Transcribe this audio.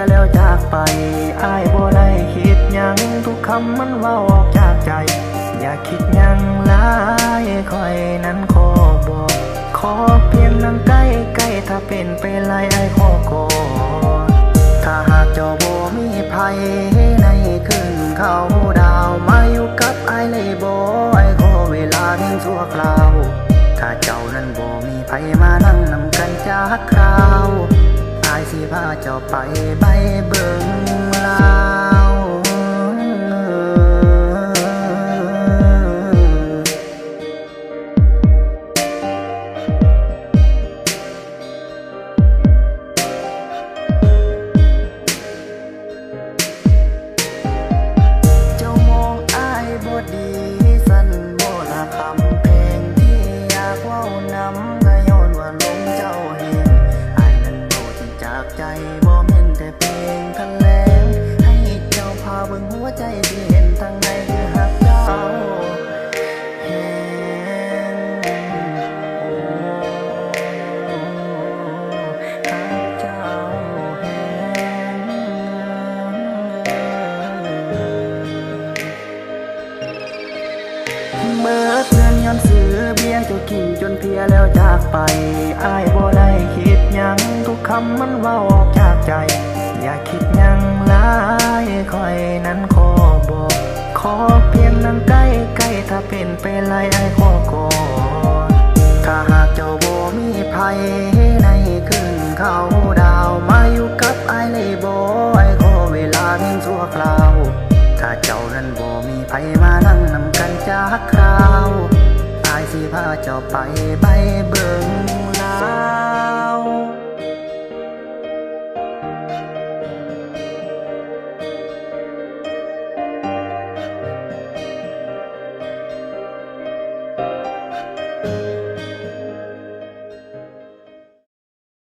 ยแล้วจากไปอ้ายบ่ได้คิดหยังทุกคำมันเว้าออกจากใจอย่าคิดหยังหลายคอยนั้นขอบอกขอเพียงนั่งใกล้ใกล้ถ้าเป็นไปไล่อ้ายขอกอดถ้าหากเจ้าบ่มีภัยในคืนเขาดาวมาอยู่กับอ้ายเลยบ่อ้ายขอเวลาเพียงชั่วคราวถ้าเจ้านั้นบ่มีภัยมานั่งนำกันจากคราวอ้ายสิพาเจ้าไปใบเบิ่งลาวเจ้ามองอ้ายบ่ดีสั่นบ่ละคำเพลงที่อยากเว้านำก็ย้อนว่าลงเจ้าเห็นอ้ายนั้นบ่จริงจากใจบ่แม่นแต่เพลงทะเลงให้เจ้าพาเบิ่งหัวใจที่เห็นทางในคือหักเจ้าแฮงหักเจ้าแฮงเมื่อเงินย้อนซื้อเบี้ยเจ้ากินจนเพลียแล้วจากไปอ้ายบ่ได้คิดหยังทุกคำมันเว้าออกจากใจอย่าคิดหยังหลายคอยนั้นขอบอกขอเพียงนั่งใกล้ใกล้ถ้าเป็นไปไล่อ้ายขอกอดถ้าหากเจ้าบ่มีภัยในคืนเขาดาวมาอยู่กับอ้ายเลยบ่อ้ายขอเวลาเพียงชั่วคราวถ้าเจ้านั้นบ่มีภัยมานั่งนำกันจากคราวอ้ายสิพาเจ้าไปใบ